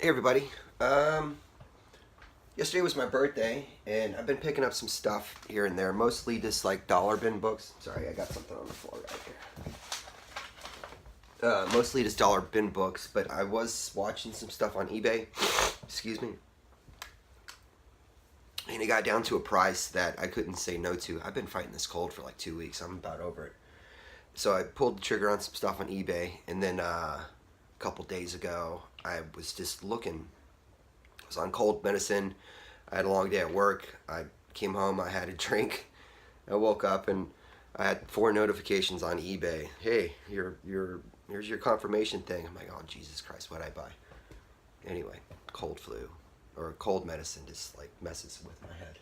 Hey everybody. Yesterday was my birthday, and I've been picking up some stuff here and there, mostly just like dollar bin books. Sorry, I got something on the floor right here. Mostly just dollar bin books, but I was watching some stuff on eBay. Excuse me. And it got down to a price that I couldn't say no to. I've been fighting this cold for like 2 weeks. I'm about over it. So I pulled the trigger on some stuff on eBay, and then a couple days ago, I was just looking. I was on cold medicine. I had a long day at work. I came home. I had a drink. I woke up and I had 4 notifications on eBay. Hey, here's your confirmation thing. I'm like, oh Jesus Christ, what'd I buy? Anyway, cold flu or cold medicine just like messes with my head.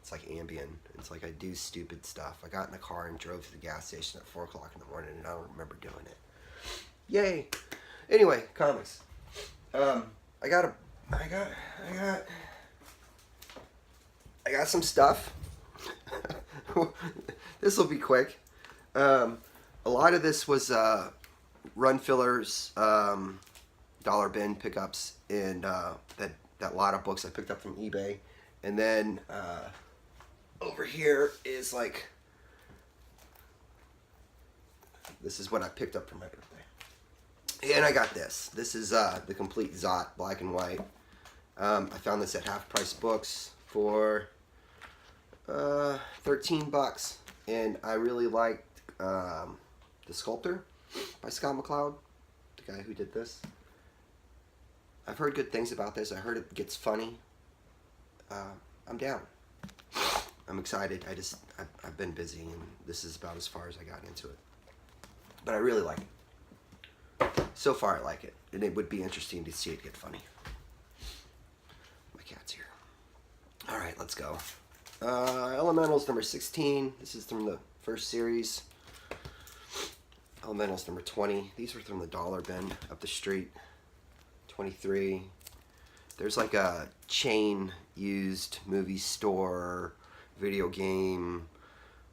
It's like Ambien. It's like I do stupid stuff. I got in the car and drove to the gas station at 4 o'clock in the morning, and I don't remember doing it. Yay! Anyway, comics. I got some stuff. This will be quick. A lot of this was run fillers, dollar bin pickups, and that lot of books I picked up from eBay, and then over here is like, this is what I picked up for my birthday. And I got this. This is the complete Zot black and white. I found this at Half Price Books for 13 bucks. And I really liked The Sculptor by Scott McCloud, the guy who did this. I've heard good things about this. I heard it gets funny. I'm down. I'm excited. I've been busy, and this is about as far as I got into it. But I really like it. So far, I like it, and it would be interesting to see it get funny. My cat's here. All right, let's go. Elementals number 16. This is from the first series. Elementals number 20. These were from the dollar bin up the street. 23. There's like a chain used movie store, video game,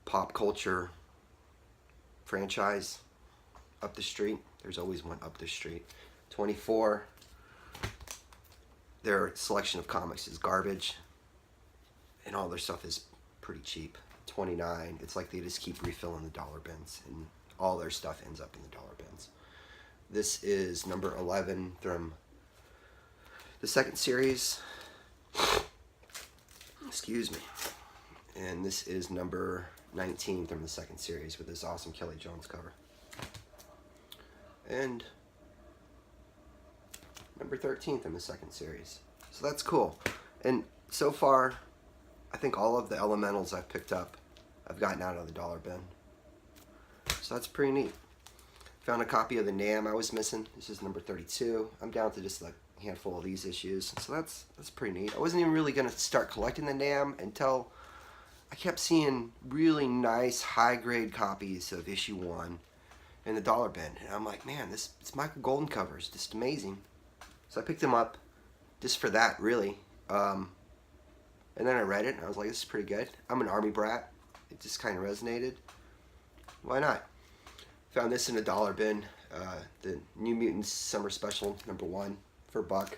pop culture franchise up the street. There's always one up the street. 24. Their selection of comics is garbage, and all their stuff is pretty cheap. 29. It's like they just keep refilling the dollar bins, and all their stuff ends up in the dollar bins. This is number 11 from the second series. Excuse me. And this is number 19 from the second series with this awesome Kelly Jones cover. And number 13 from the second series. So that's cool. And so far, I think all of the elementals I've picked up, I've gotten out of the dollar bin. So that's pretty neat. Found a copy of the NAMM I was missing. This is number 32. I'm down to just like a handful of these issues. So that's pretty neat. I wasn't even really going to start collecting the NAMM until I kept seeing really nice high-grade copies of issue 1 in the dollar bin, and I'm like, man, this Michael Golden cover is just amazing. So I picked them up just for that, really. And then I read it, and I was like, this is pretty good. I'm an Army brat. It just kind of resonated. Why not? Found this in a dollar bin, the New Mutants Summer Special number 1 for $1.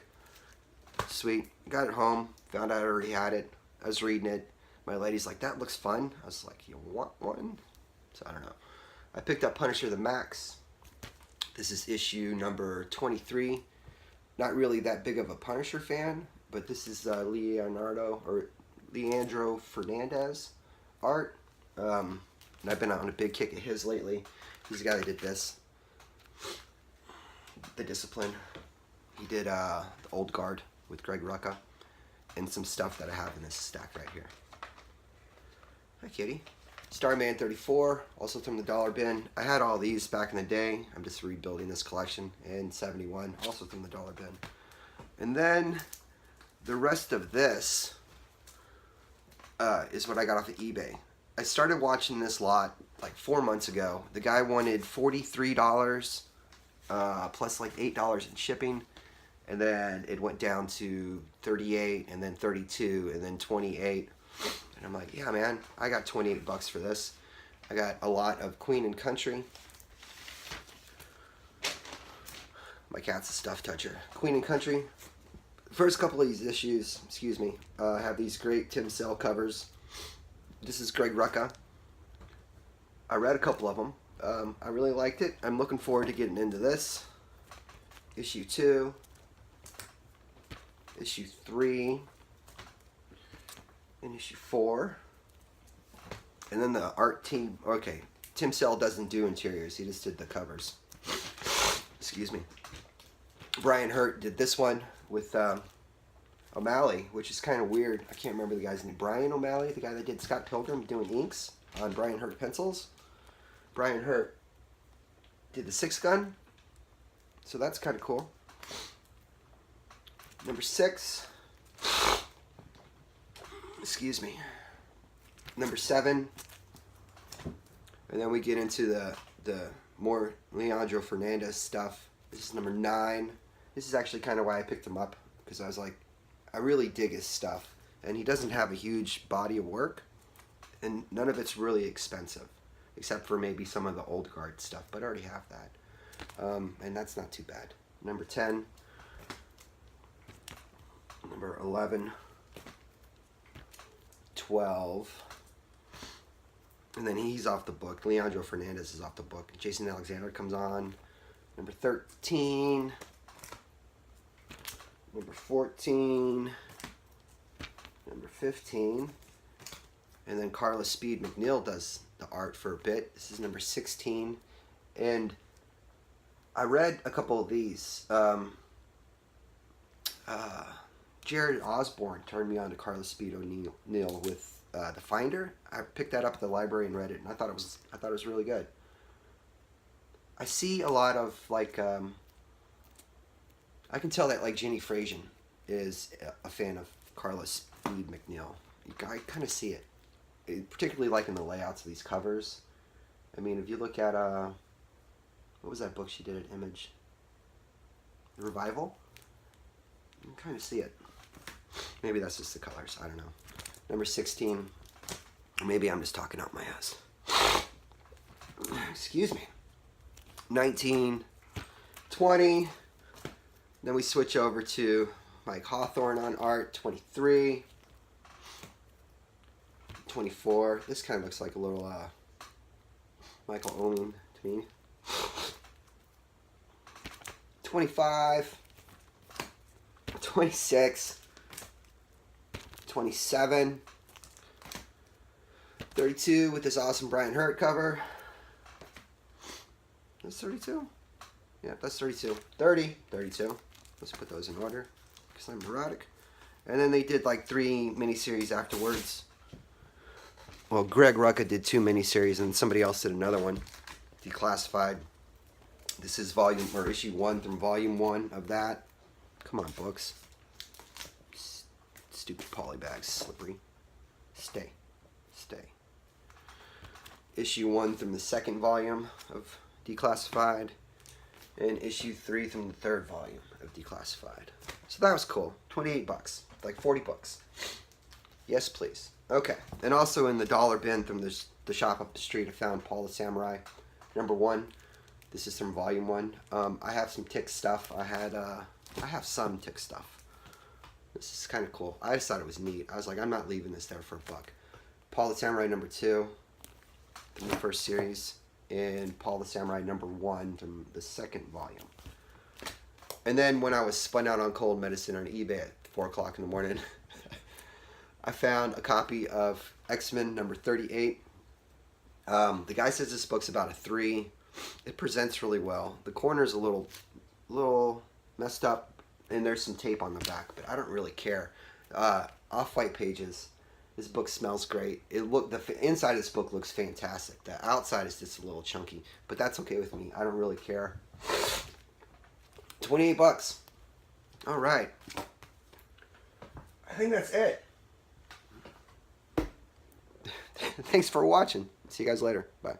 Sweet. Got it home. Found out I already had it. I was reading it. My lady's like, that looks fun. I was like, you want one? So I don't know. I picked up Punisher the Max. This is issue number 23. Not really that big of a Punisher fan, but this is Leandro Fernandez art. And I've been on a big kick of his lately. He's the guy that did this. The Discipline. He did the Old Guard with Greg Rucka. And some stuff that I have in this stack right here. Hi, kitty. Starman 34, also from the dollar bin. I had all these back in the day. I'm just rebuilding this collection. And 71, also from the dollar bin. And then the rest of this is what I got off of eBay. I started watching this lot like 4 months ago. The guy wanted $43 plus like $8 in shipping. And then it went down to 38, and then 32, and then 28. And I'm like, yeah, man, I got 28 bucks for this. I got a lot of Queen and Country. My cat's a stuff toucher. Queen and Country, First couple of these issues, excuse me, have these great Tim Sale covers. This is Greg Rucka. I read a couple of them. I really liked it. I'm looking forward to getting into this. Issue 2, issue 3, and issue 4. And then the art team, okay, Tim Sale doesn't do interiors, he just did the covers. Excuse me. Brian Hurt did this one with O'Malley, which is kind of weird. I can't remember the guy's name. Brian O'Malley, the guy that did Scott Pilgrim doing inks on Brian Hurt pencils. Brian Hurt did the 6 gun, so that's kind of cool. Number 6, excuse me, number 7, and then we get into the more Leandro Fernandez stuff. This is number 9. This is actually kind of why I picked him up, because I was like, I really dig his stuff, and he doesn't have a huge body of work, and none of it's really expensive, except for maybe some of the old guard stuff, but I already have that. And that's not too bad. Number 10, number 11, 12, and then he's off the book. Leandro Fernandez is off the book. Jason Alexander comes on. Number 13, number 14, number 15, and then Carla Speed McNeil does the art for a bit. This is number 16, and I read a couple of these. Jared Osborne turned me on to Carla Speed O'Neill with The Finder. I picked that up at the library and read it, and I thought it was really good. I see a lot of like I can tell that like Jenny Frasian is a fan of Carla Speed McNeil. I kind of see it, particularly like in the layouts of these covers. I mean, if you look at what was that book she did at Image? The Revival? You can kind of see it. Maybe that's just the colors. I don't know. Number 16. Or maybe I'm just talking out my ass. Excuse me. 19. 20. Then we switch over to Mike Hawthorne on art. 23. 24. This kind of looks like a little Michael Omen to me. 25, 26, 27, 32 with this awesome Brian Hurt cover. That's 32? Yeah, that's 32. 30, 32. Let's put those in order because I'm neurotic. And then they did like 3 miniseries afterwards. Well, Greg Rucka did 2 miniseries and somebody else did another one, Declassified. This is issue 1 from volume 1 of that. Come on, books. Stupid polybags, slippery. Stay. Issue 1 from the 2nd volume of Declassified, and issue 3 from the 3rd volume of Declassified. So that was cool. $28, like 40 bucks. Yes, please. Okay, and also in the dollar bin from the shop up the street, I found Paul the Samurai, number 1. This is from volume 1. I have some Tick stuff. I have some Tick stuff. This is kind of cool. I just thought it was neat. I was like, I'm not leaving this there for $1. Paul the Samurai number 2 from the 1st series, and Paul the Samurai number 1 from the 2nd volume. And then when I was spun out on cold medicine on eBay at 4 o'clock in the morning, I found a copy of X-Men number 38. The guy says this book's about a 3. It presents really well. The corner's a little messed up, and there's some tape on the back, but I don't really care. Off-white pages. This book smells great. The inside of this book looks fantastic. The outside is just a little chunky, but that's okay with me. I don't really care. $28. All right. I think that's it. Thanks for watching. See you guys later. Bye.